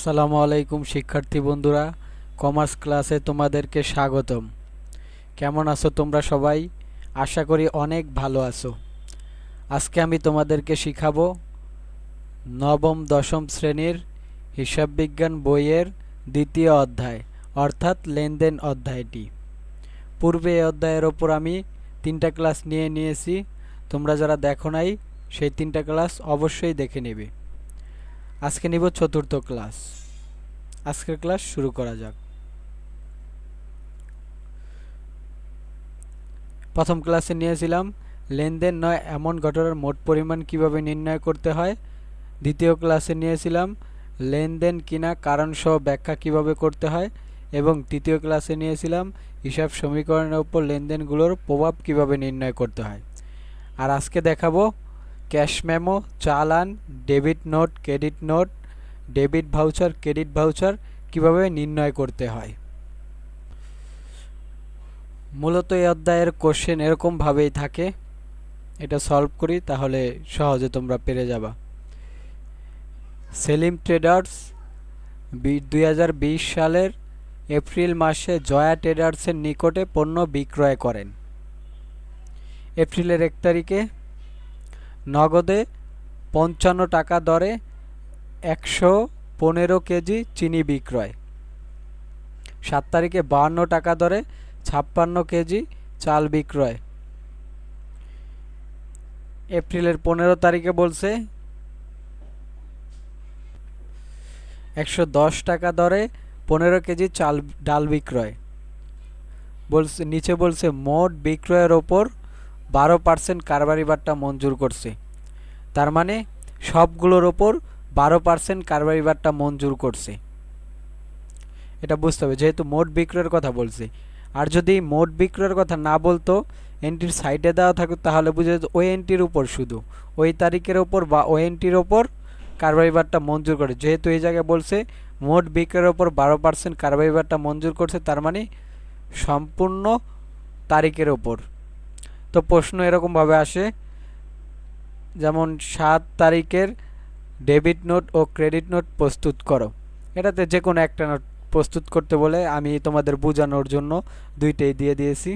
আসসালামু আলাইকুম শিক্ষার্থী বন্ধুরা, কমার্স ক্লাসে তোমাদেরকে স্বাগতম। কেমন আছো তোমরা সবাই? আশা করি অনেক ভালো আছো। আজকে আমি তোমাদেরকে শিখাবো নবম দশম শ্রেণীর হিসাব বিজ্ঞান বইয়ের দ্বিতীয় অধ্যায় অর্থাৎ লেনদেন অধ্যায়টি। পূর্বে এই অধ্যায়ের ওপর আমি 3টা ক্লাস নিয়েছি। তোমরা যারা দেখো নাই সেই 3টা ক্লাস অবশ্যই দেখে নেবে। আজকে নিব 4র্থ ক্লাস। আজকের ক্লাস শুরু করা যাক। প্রথম ক্লাসে নিয়েছিলাম লেনদেন নয় এমন ঘটনার মোট পরিমাণ কিভাবে নির্ণয় করতে হয়। দ্বিতীয় ক্লাসে নিয়েছিলাম লেনদেন কিনা কারণ সহ ব্যাখ্যা কিভাবে করতে হয় এবং তৃতীয় ক্লাসে নিয়েছিলাম হিসাব সমীকরণের উপর লেনদেনগুলোর প্রভাব কিভাবে নির্ণয় করতে হয়। আর আজকে দেখাবো ক্যাশ মেমো, চালান, debit note, credit note, debit voucher, credit voucher কিভাবে নির্ণয় করতে হয়। মূলত এই অধ্যায়ের কোশ্চেন এরকম ভাবেই থাকে। এটা সলভ করি তাহলে সহজে তোমরা পেরে যাবা। সেলিম ট্রেডার্স 2020 সালের এপ্রিল মাসে জয়া ট্রেডার্সের নিকটে পণ্য বিক্রয় করেন। এপ্রিলের 1 তারিখে নগদে 55 টাকা দরে 115 কেজি চিনি বিক্রয়। 7 তারিখে 52 টাকা দরে 56 কেজি চাল বিক্রয়। এপ্রিলের 15 তারিখে বলছে 110 টাকা দরে 15 কেজি ডাল বিক্রয়। বলছে নিচে বলছে মোট বিক্রয়ের ওপর 12% কারবারি বাট্টা মঞ্জুর করছে। তার মানে সবগুলোর ওপর 12% কারবারি বাট্টা মঞ্জুর করছে। এটা বুঝতে হবে যেহেতু মোট বিক্রয়ের কথা বলছে। আর যদি মোট বিক্রয়ের কথা না বলতো, এন্ট্রির সাইডে দেওয়া থাকুক, তাহলে বুঝে যেত ওই এন্ট্রির উপর শুধু ওই তারিখের ওপর বা ওই এন্ট্রির ওপর কারবারি বাট্টা মঞ্জুর করে। যেহেতু এই জায়গায় বলছে মোট বিক্রয়ের ওপর 12% কারবারি বাট্টা মঞ্জুর করছে, তার মানে সম্পূর্ণ তারিখের ওপর। তো প্রশ্ন এরকমভাবে আসে, যেমন 7 তারিখের ডেবিট নোট ও ক্রেডিট নোট প্রস্তুত করো। এটাতে যে কোনো একটা নোট প্রস্তুত করতে বলে আমি তোমাদের বোঝানোর জন্য দুইটাই দিয়ে দিয়েছি,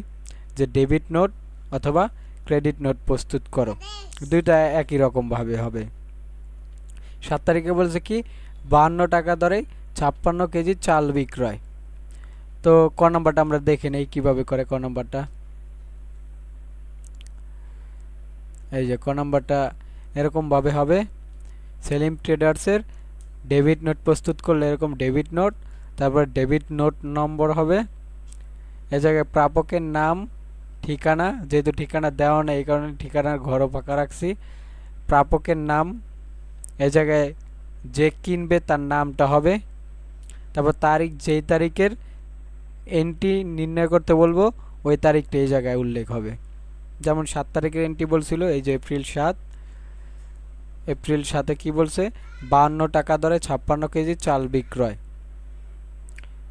যে ডেবিট নোট অথবা ক্রেডিট নোট প্রস্তুত করো। দুইটা একই রকমভাবে হবে। 7 তারিখে বলছে কি 52 টাকা দরে 56 কেজি চাল বিক্রয়। তো ক নম্বরটা আমরা দেখে নেই কিভাবে করে। ক নম্বরটা এই যে ক নম্বরটা এরকমভাবে হবে। সেলিম ট্রেডার্সের ডেবিট নোট প্রস্তুত করলে এরকম ডেবিট নোট, তারপর ডেবিট নোট নম্বর হবে। এ জায়গায় প্রাপকের নাম, ঠিকানা, যেহেতু ঠিকানা দেওয়া নেই এই কারণে ঠিকানার ঘরও ফাঁকা রাখছি। প্রাপকের নাম, এ জায়গায় যে কিনবে তার নামটা হবে। তারপর তারিখ, যেই তারিখের এন্ট্রি নির্ণয় করতে বলবো ওই তারিখটা এই জায়গায় উল্লেখ হবে। যেমন 7 তারিখের এন্ট্রি বলছিল এই যে এপ্রিল 7। এপ্রিল 7-এ কি বলছে 52 টাকা দরে 56 কেজি চাল বিক্রয়।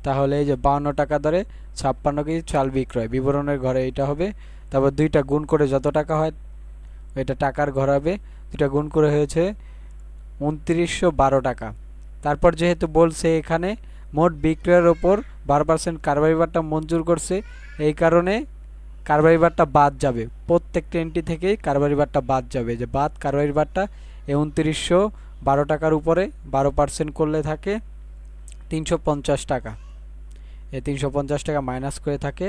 তাহলে এই যে 52 টাকা দরে 56 কেজি চাল বিক্রয়, বিবরণের ঘরে এটা হবে। তারপর দুইটা গুণ করে যত টাকা হয় এটা টাকার ঘর হবে। দুইটা গুণ করে হয়েছে 2912 টাকা। তারপর যেহেতু বলছে এখানে মোট বিক্রয়ের ওপর 12% কারবারি বাট্টা মঞ্জুর করছে, এই কারণে কারবারি বাট্টা বাদ যাবে। প্রত্যেকটা এন্ট্রি থেকেই কারবারি বাট্টা বাদ যাবে। যে বাদ কারবারি বাট্টা 2912 টাকার উপরে 12% করলে থাকে 350 টাকা। এই 350 টাকা মাইনাস করে থাকে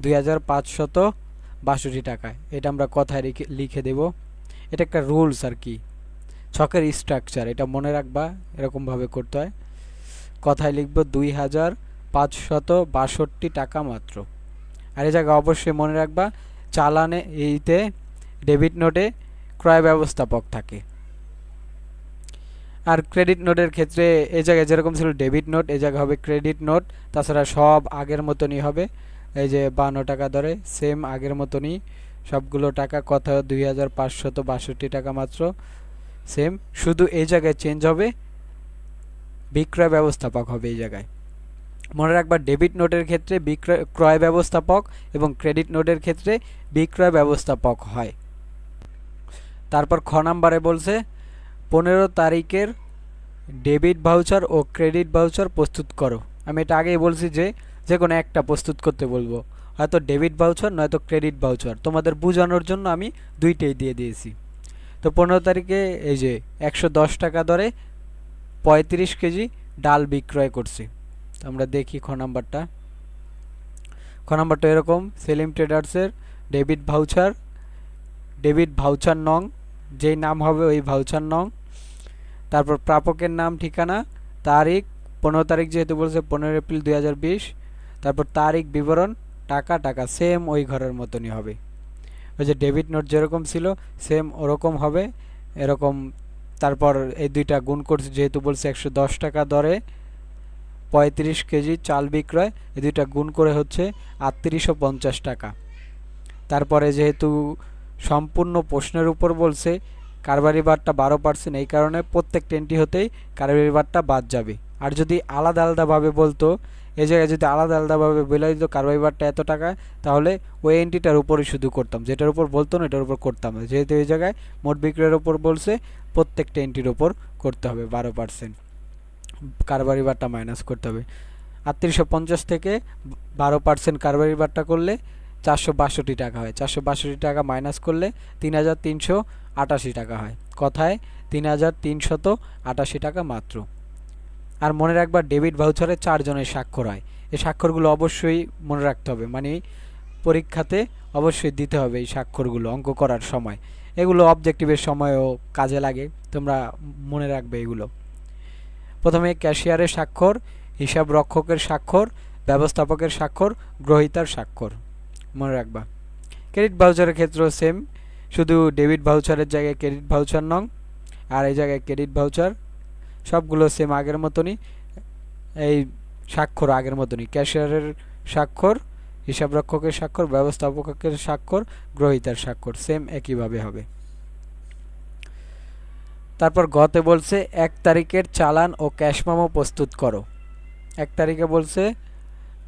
2562 টাকা। এটা আমরা কথায় লিখে দেব। এটা একটা রুলস আর কি, ছকের স্ট্রাকচার, এটা মনে রাখবা। এরকমভাবে করতে হয়। কথায় লিখব 2562 টাকা মাত্র। আর এই জায়গায় অবশ্যই মনে রাখবা চালানে এইতে ডেবিট নোটে ক্রয় ব্যবস্থাপক থাকে। আর ক্রেডিট নোটের ক্ষেত্রে এই জায়গায় যেরকম ছিল ডেবিট নোট, এই জায়গায় হবে ক্রেডিট নোট। তাছাড়া সব আগের মতনই হবে। এই যে 52 টাকা ধরে সেম আগের মতনই সবগুলো টাকা, কথা 2562 টাকা মাত্র সেম। শুধু এই জায়গায় চেঞ্জ হবে, বিক্রয় ব্যবস্থাপক হবে এই জায়গায়। মনে রাখবা ডেবিট নোটের ক্ষেত্রে ক্রয় ব্যবস্থাপক এবং ক্রেডিট নোটের ক্ষেত্রে বিক্রয় ব্যবস্থাপক হয়। তারপর খ নাম্বারে বলছে 15 তারিখের ডেবিট ভাউচার ও ক্রেডিট ভাউচার প্রস্তুত করো। আমি এটা আগেই বলছি যে কোনো একটা প্রস্তুত করতে বলবো, হয়তো ডেবিট ভাউচার নয়তো ক্রেডিট ভাউচার। তোমাদের বোঝানোর জন্য আমি দুইটাই দিয়ে দিয়েছি। তো 15 তারিখে এই যে 110 টাকা দরে 35 কেজি ডাল বিক্রয় করছি। আমরা দেখি খ নাম্বারটা এরকম, সেলিম ট্রেডার্সের ডেবিট ভাউচার নং, যেই নাম হবে ওই ভাউচার নং, তারপর প্রাপকের নাম, ঠিকানা, তারিখ, 15 তারিখ যেহেতু বলছে 15 এপ্রিল 2020, তারপর তারিখ, বিবরণ, টাকা সেম ওই ঘরের মতনই হবে। ওই যে ডেবিট নোট যেরকম ছিল সেম ওরকম হবে এরকম। তারপর এই দুইটা গুণ করছি, যেহেতু বলছে 110 টাকা দরে 35 কেজি চাল বিক্রয়, এই দুইটা গুণ করে হচ্ছে 3850 টাকা। তারপরে যেহেতু সম্পূর্ণ প্রশ্নের উপর বলছে কারবারি বারটা 12%, এই কারণে প্রত্যেকটা এন্ট্রি হতেই কারবারি বারটা বাদ যাবে। আর যদি আলাদা আলাদাভাবে বলতো, এই জায়গায় যদি আলাদা আলাদাভাবে বলে দিত কারবারি বারটা এত টাকা, তাহলে ওই এন্ট্রিটার উপরই শুধু করতাম, যেটার উপর বলতো না এটার উপর করতাম না। যেহেতু এই জায়গায় মোট বিক্রয়ের উপর বলছে, প্রত্যেকটা এন্ট্রির উপর করতে হবে 12%, কারবারি বারটা মাইনাস করতে হবে। 3850 থেকে 12% কারবারি বারটা করলে 462 টাকা হয়। 462 টাকা মাইনাস করলে 3388 টাকা হয়। কথায় 3388 টাকা মাত্র। আর মনে রাখবা ডেবিট ভাউচারে 4 জনের স্বাক্ষর হয়। এই স্বাক্ষরগুলো অবশ্যই মনে রাখতে হবে, মানে পরীক্ষাতে অবশ্যই দিতে হবে এই স্বাক্ষরগুলো অঙ্ক করার সময়। এগুলো অবজেক্টিভের সময়ও কাজে লাগে, তোমরা মনে রাখবে এগুলো। প্রথমে ক্যাশিয়ারের স্বাক্ষর, হিসাব রক্ষকের স্বাক্ষর, ব্যবস্থাপকের স্বাক্ষর, গ্রহীতার স্বাক্ষর মনে রাখবা। ক্রেডিট ভাউচারের ক্ষেত্রেও সেম, শুধু ডেবিট ভাউচারের জায়গায় ক্রেডিট ভাউচার নং, আর এই জায়গায় ক্রেডিট ভাউচার, সবগুলো সেম আগের মতনই। এই স্বাক্ষর আগের মতনই, ক্যাশিয়ারের স্বাক্ষর, হিসাব রক্ষকের স্বাক্ষর, ব্যবস্থাপকের স্বাক্ষর, গ্রহীতার স্বাক্ষর সেম একইভাবে হবে। তারপর গতে বলছে 1 তারিখের চালান ও ক্যাশ মেমো প্রস্তুত করো। 1 তারিখে বলছে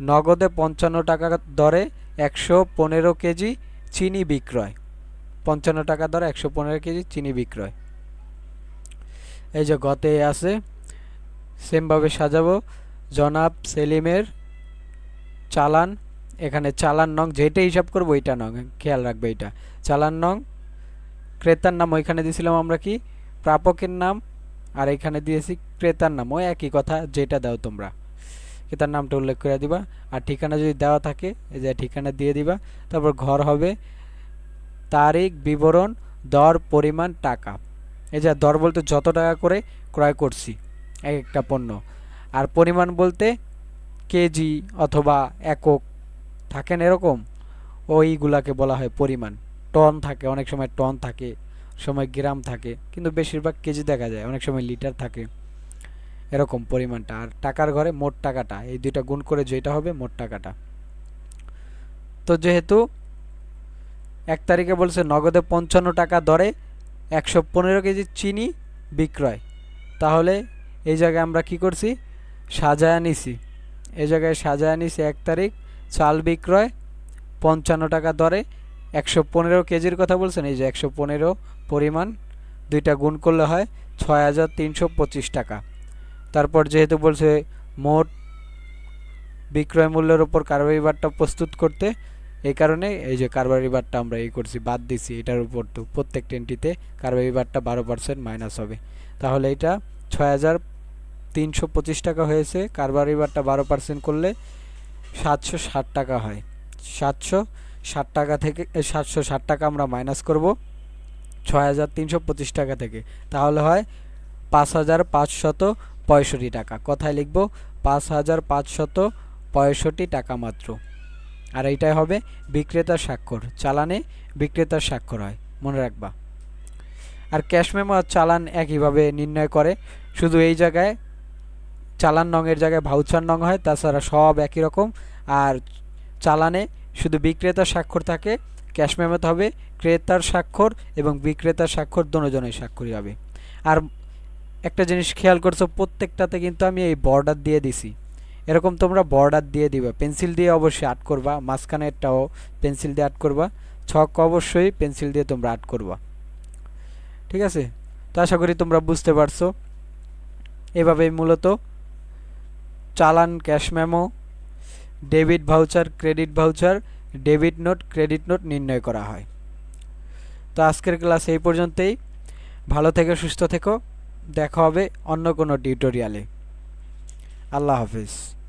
নগদে 55 টাকা দরে 115 কেজি চিনি বিক্রয়। 55 টাকা দরে 115 কেজি চিনি বিক্রয়। এই যে গতে আছে, সেমভাবে সাজাবো। জনাব সেলিমের চালান, এখানে চালান নং যেটা হিসাব করবো ওইটা নং, খেয়াল রাখবে এটা চালান নং। ক্রেতার নাম ওইখানে দিয়েছিলাম আমরা কি প্রাপকের নাম, আর এখানে দিয়েছি ক্রেতার নাম, ওই একই কথা, যেটা দাও তোমরা ক্রেতার নামটা উল্লেখ করে দিবা। আর ঠিকানা যদি দেওয়া থাকে এই যে ঠিকানা দিয়ে দিবা। তারপর ঘর হবে তারিখ, বিবরণ, দর, পরিমাণ, টাকা। এই যে দর বলতে যত টাকা করে ক্রয় করছি এক একটা পণ্য, আর পরিমাণ বলতে কেজি অথবা একক থাকেন এরকম, ওইগুলাকে বলা হয় পরিমাণ। টন থাকে, অনেক সময় টন থাকে, সময় গ্রাম থাকে, কিন্তু বেশিরভাগ কেজি দেখা যায়, অনেক সময় লিটার থাকে, এরকম পরিমাণটা। আর টাকার ঘরে মোট টাকাটা, এই দুইটা গুণ করে যেটা হবে মোট টাকাটা। তো যেহেতু 1 তারিখে বলছে নগদে 55 টাকা দরে 115 কেজি চিনি বিক্রয়, তাহলে এই জায়গায় আমরা কি করছি সাজায়া নিছি। এই জায়গায় সাজায়া নিছি 1 তারিখ চাল বিক্রয় 55 টাকা দরে 115 কেজির কথা বলছেন, এই যে 115 পরিমাণ, দুইটা গুণ করলে হয় 6325 টাকা। তারপর যেহেতু বলছে মোট বিক্রয় মূল্যের উপর কারবারি বারটা প্রস্তুত করতে, এই কারণে এই যে কারবারি বারটা আমরা এই করছি, বাদ দিছি। এটার উপর তো প্রত্যেকটা এন্ট্রিতে কারবারি বারটা 12% মাইনাস হবে, তাহলে এটা 6325 টাকা হয়েছে। কারবারি বারটা 12% করলে 760 টাকা হয়। 760 টাকা থেকে 760 টাকা আমরা মাইনাস করব 6325 টাকা থেকে, তাহলে হয় 5565 টাকা। কথায় লিখব 5565 টাকা মাত্র। আর এইটাই হবে বিক্রেতার স্বাক্ষর, চালানে বিক্রেতার স্বাক্ষর হয়, মনে রাখবা। আর ক্যাশ মেমো আর চালান একইভাবে নির্ণয় করে, শুধু এই জায়গায় চালান নংয়ের জায়গায় ভাউচার নং হয়, তাছাড়া সব একই রকম। আর চালানে শুধু বিক্রেতার স্বাক্ষর থাকে, ক্যাশ মেমোতে হবে ক্রেতার স্বাক্ষর এবং বিক্রেতার স্বাক্ষর দুজনের স্বাক্ষরই হবে। আর একটা জিনিস খেয়াল করছো, প্রত্যেকটাতে কিন্তু আমি এই বর্ডার দিয়ে দিছি, এরকম তোমরা বর্ডার দিয়ে দিবা, পেন্সিল দিয়ে অবশ্যই আর্ট করবা, মাঝখানেরটাও পেন্সিল দিয়ে আর্ট করবা, ছক অবশ্যই পেন্সিল দিয়ে তোমরা আর্ট করবা, ঠিক আছে? তো আশা করি তোমরা বুঝতে পারছো। এভাবেই মূলত চালান, cash memo, debit voucher, credit voucher, debit note, credit note নির্ণয় করা হয়। তো আজকের ক্লাস এই পর্যন্তই। ভালো থেকো, সুস্থ থেকো। দেখা হবে অন্য কোনো টিউটোরিয়ালে। আল্লাহ হাফিজ।